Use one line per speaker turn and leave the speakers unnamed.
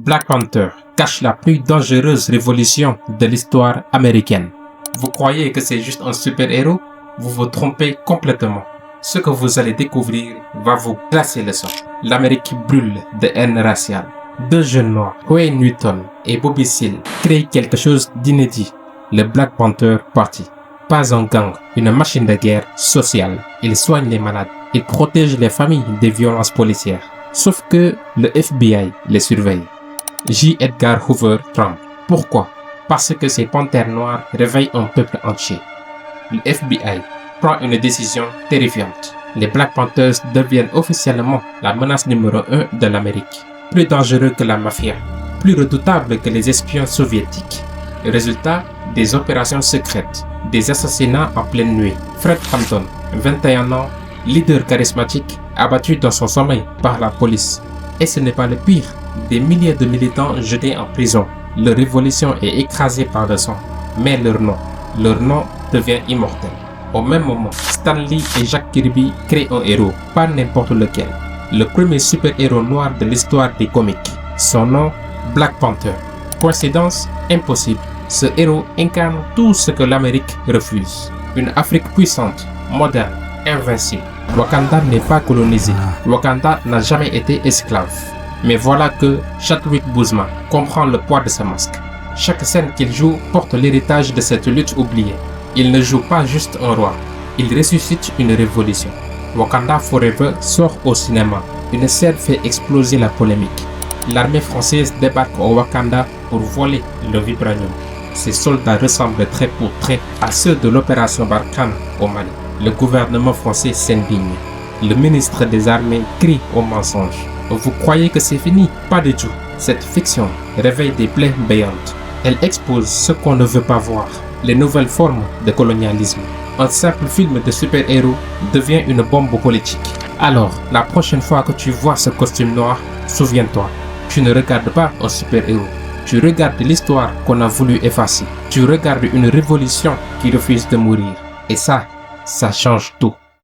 Black Panther cache la plus dangereuse révolution de l'histoire américaine. Vous croyez que c'est juste un super-héros? Vous vous trompez complètement. Ce que vous allez découvrir va vous glacer le sang. L'Amérique brûle de haine raciale. Deux jeunes noirs, Wayne Newton et Bobby Seale, créent quelque chose d'inédit. Le Black Panther Party. Pas un gang, une machine de guerre sociale. Il soigne les malades. Il protège les familles des violences policières. Sauf que le FBI les surveille. J. Edgar Hoover tremble. Pourquoi? Parce que ces panthères noires réveillent un peuple entier. Le FBI prend une décision terrifiante. Les Black Panthers deviennent officiellement la menace numéro 1 de l'Amérique. Plus dangereux que la mafia, plus redoutable que les espions soviétiques. Résultat, des opérations secrètes, des assassinats en pleine nuit. Fred Hampton, 21 ans, leader charismatique, abattu dans son sommeil par la police. Et ce n'est pas le pire, des milliers de militants jetés en prison. Leur révolution est écrasée par le sang, mais leur nom devient immortel. Au même moment, Stan Lee et Jack Kirby créent un héros, pas n'importe lequel. Le premier super-héros noir de l'histoire des comics. Son nom, Black Panther. Coïncidence? Impossible. Ce héros incarne tout ce que l'Amérique refuse. Une Afrique puissante, moderne, invincible. Wakanda n'est pas colonisé. Wakanda n'a jamais été esclave. Mais voilà que Chadwick Boseman comprend le poids de ce masque. Chaque scène qu'il joue porte l'héritage de cette lutte oubliée. Il ne joue pas juste un roi, il ressuscite une révolution. Wakanda Forever sort au cinéma. Une scène fait exploser la polémique. L'armée française débarque au Wakanda pour voler le vibranium. Ces soldats ressemblent trait pour trait à ceux de l'opération Barkhane au Mali. Le gouvernement français s'indigne. Le ministre des Armées crie au mensonge. Vous croyez que c'est fini? Pas du tout. Cette fiction réveille des plaies béantes. Elle expose ce qu'on ne veut pas voir, les nouvelles formes de colonialisme. Un simple film de super-héros devient une bombe politique. Alors, la prochaine fois que tu vois ce costume noir, souviens-toi, tu ne regardes pas un super-héros. Tu regardes l'histoire qu'on a voulu effacer. Tu regardes une révolution qui refuse de mourir. Et ça change tout.